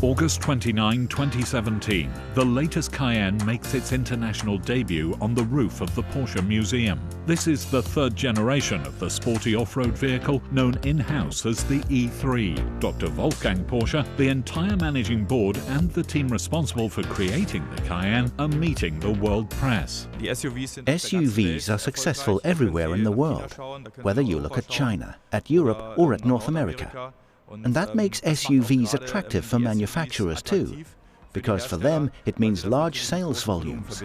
August 29, 2017, the latest Cayenne makes its international debut on the roof of the Porsche Museum. This is the third generation of the sporty off-road vehicle known in-house as the E3. Dr. Wolfgang Porsche, the entire managing board and the team responsible for creating the Cayenne are meeting the world press. SUVs are successful everywhere in the world, whether you look at China, at Europe or at North America. And that makes SUVs attractive for manufacturers too, because for them it means large sales volumes.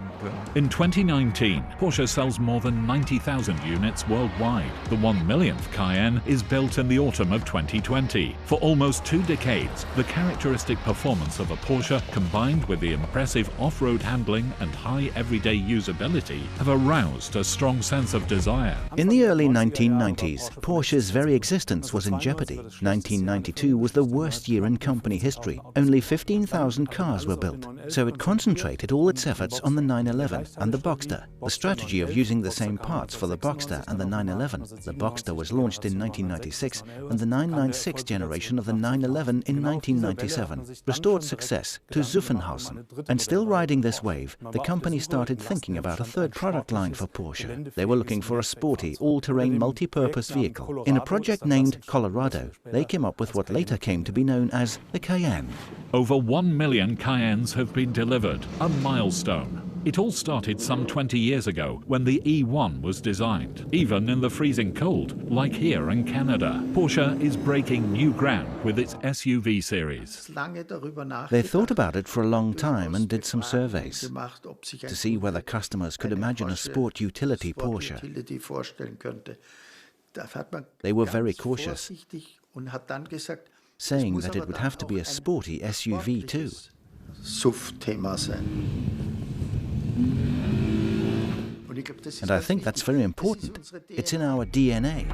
In 2019, Porsche sells more than 90,000 units worldwide. The 1 millionth Cayenne is built in the autumn of 2020. For almost 2 decades, the characteristic performance of a Porsche combined with the impressive off-road handling and high everyday usability have aroused a strong sense of desire. In the early 1990s, Porsche's very existence was in jeopardy. 1992 was the worst year in company history. Only 15,000 cars were built, so it concentrated all its efforts on the 911 and the Boxster. The strategy of using the same parts for the Boxster and the 911. The Boxster was launched in 1996 and the 996 generation of the 911 in 1997 restored success to Zuffenhausen. And still riding this wave, the company started thinking about a third product line for Porsche. They were looking for a sporty, all-terrain multi-purpose vehicle. In a project named Colorado, they came up with what later came to be known as the Cayenne. Over 1 million Cayennes have been delivered, a milestone. It all started some 20 years ago when the E1 was designed. Even in the freezing cold, like here in Canada, Porsche is breaking new ground with its SUV series. They thought about it for a long time and did some surveys to see whether customers could imagine a sport utility Porsche. They were very cautious, saying that it would have to be a sporty SUV too. And I think that's very important. It's in our DNA.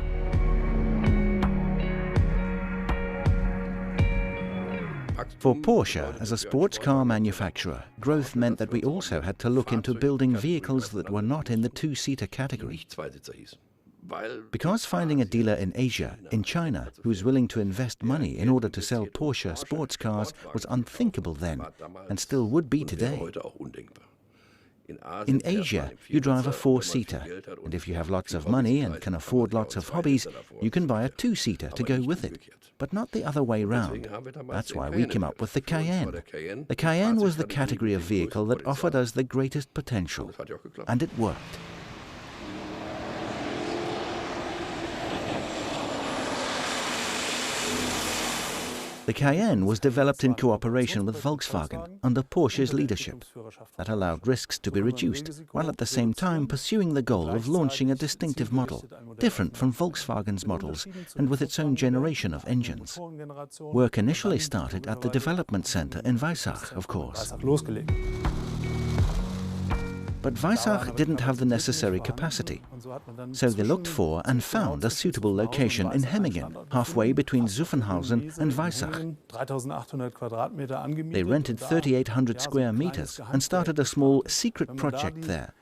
For Porsche, as a sports car manufacturer, growth meant that we also had to look into building vehicles that were not in the two-seater category. Because finding a dealer in Asia, in China, who's willing to invest money in order to sell Porsche sports cars was unthinkable then, and still would be today. In Asia, you drive a 4-seater, and if you have lots of money and can afford lots of hobbies, you can buy a 2-seater to go with it, but not the other way round. That's why we came up with the Cayenne. The Cayenne was the category of vehicle that offered us the greatest potential, and it worked. The Cayenne was developed in cooperation with Volkswagen under Porsche's leadership. That allowed risks to be reduced, while at the same time pursuing the goal of launching a distinctive model, different from Volkswagen's models and with its own generation of engines. Work initially started at the development center in Weissach, of course. But Weissach didn't have the necessary capacity, so they looked for and found a suitable location in Hemmingen, halfway between Zuffenhausen and Weissach. They rented 3,800 square meters and started a small secret project there.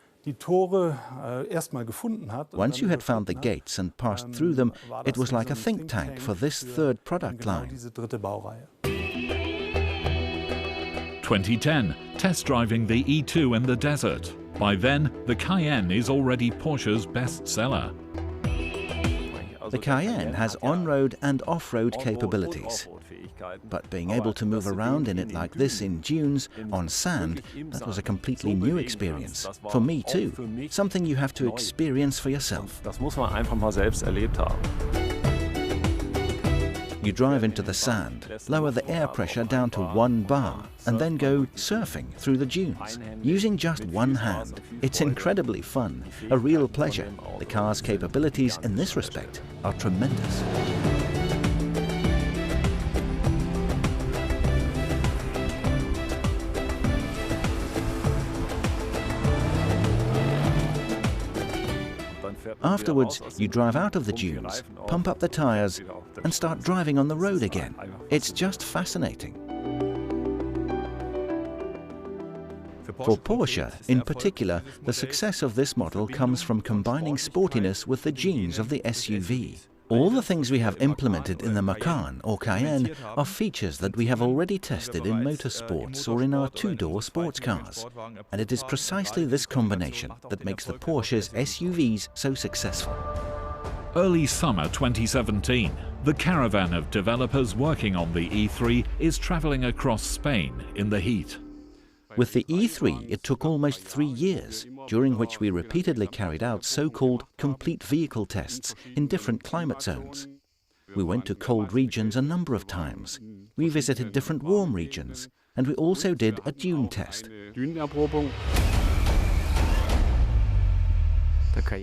Once you had found the gates and passed through them, it was like a think tank for this third product line. 2010, test driving the E2 in the desert. By then, the Cayenne is already Porsche's best seller. The Cayenne has on-road and off-road capabilities. But being able to move around in it like this in dunes, on sand, that was a completely new experience. For me too. Something you have to experience for yourself. You drive into the sand, lower the air pressure down to 1 bar, and then go surfing through the dunes, using just one hand. It's incredibly fun, a real pleasure. The car's capabilities in this respect are tremendous. Afterwards, you drive out of the dunes, pump up the tires, and start driving on the road again. It's just fascinating. For Porsche, in particular, the success of this model comes from combining sportiness with the genes of the SUV. All the things we have implemented in the Macan or Cayenne are features that we have already tested in motorsports or in our two-door sports cars. And it is precisely this combination that makes the Porsche's SUVs so successful. Early summer 2017, the caravan of developers working on the E3 is travelling across Spain in the heat. With the E3, it took almost 3 years, during which we repeatedly carried out so-called complete vehicle tests in different climate zones. We went to cold regions a number of times. We visited different warm regions, and we also did a dune test.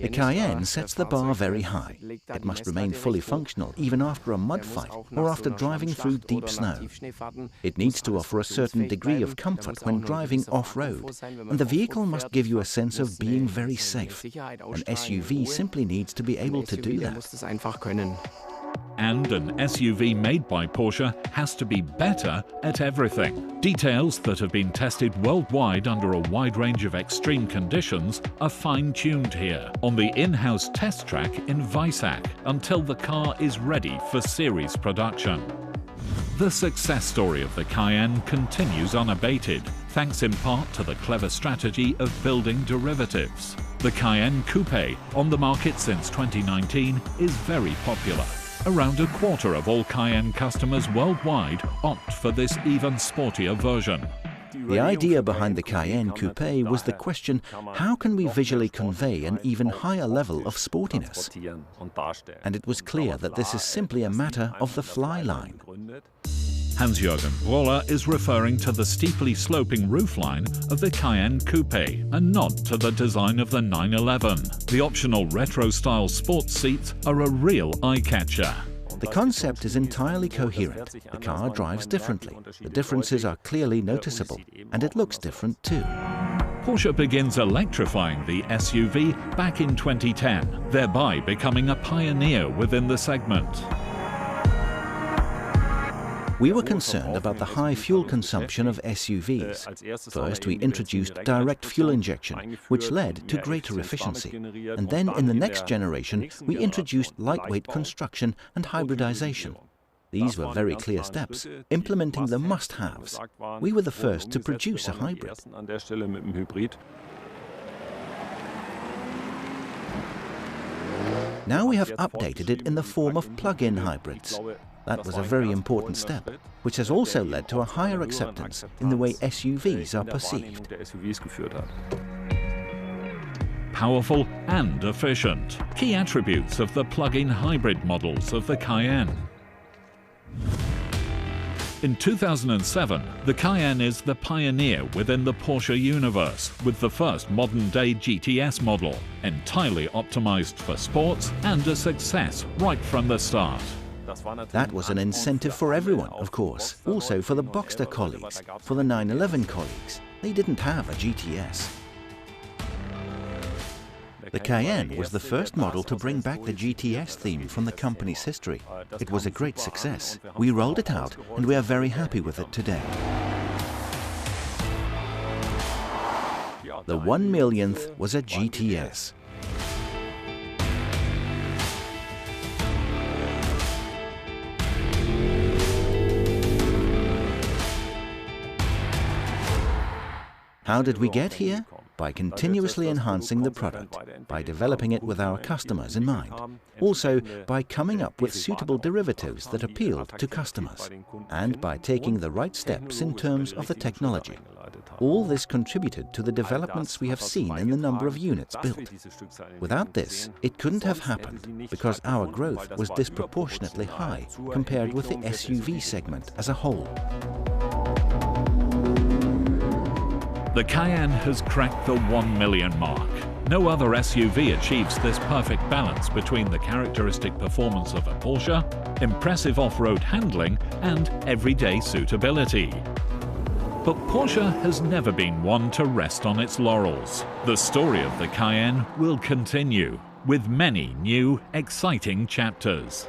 The Cayenne sets the bar very high. It must remain fully functional even after a mud fight or after driving through deep snow. It needs to offer a certain degree of comfort when driving off-road, and the vehicle must give you a sense of being very safe. An SUV simply needs to be able to do that. And an SUV made by Porsche has to be better at everything. Details that have been tested worldwide under a wide range of extreme conditions are fine-tuned here on the in-house test track in Weissach until the car is ready for series production. The success story of the Cayenne continues unabated, thanks in part to the clever strategy of building derivatives. The Cayenne Coupe, on the market since 2019, is very popular. Around a quarter of all Cayenne customers worldwide opt for this even sportier version. The idea behind the Cayenne Coupe was the question, how can we visually convey an even higher level of sportiness? And it was clear that this is simply a matter of the fly line. Hans-Jürgen Bröller is referring to the steeply sloping roofline of the Cayenne Coupe, a nod to the design of the 911. The optional retro-style sports seats are a real eye-catcher. The concept is entirely coherent. The car drives differently. The differences are clearly noticeable, and it looks different too. Porsche begins electrifying the SUV back in 2010, thereby becoming a pioneer within the segment. We were concerned about the high fuel consumption of SUVs. First, we introduced direct fuel injection, which led to greater efficiency. And then, in the next generation, we introduced lightweight construction and hybridization. These were very clear steps, implementing the must-haves. We were the first to produce a hybrid. Now we have updated it in the form of plug-in hybrids. That was a very important step, which has also led to a higher acceptance in the way SUVs are perceived. Powerful and efficient, key attributes of the plug-in hybrid models of the Cayenne. In 2007, the Cayenne is the pioneer within the Porsche universe, with the first modern-day GTS model, entirely optimized for sports and a success right from the start. That was an incentive for everyone, of course, also for the Boxster colleagues, for the 911 colleagues. They didn't have a GTS. The Cayenne was the first model to bring back the GTS theme from the company's history. It was a great success. We rolled it out, and we are very happy with it today. The 1 millionth was a GTS. How did we get here? By continuously enhancing the product, by developing it with our customers in mind, also by coming up with suitable derivatives that appealed to customers, and by taking the right steps in terms of the technology. All this contributed to the developments we have seen in the number of units built. Without this, it couldn't have happened, because our growth was disproportionately high compared with the SUV segment as a whole. The Cayenne has cracked the 1 million mark. No other SUV achieves this perfect balance between the characteristic performance of a Porsche, impressive off-road handling, and everyday suitability. But Porsche has never been one to rest on its laurels. The story of the Cayenne will continue, with many new, exciting chapters.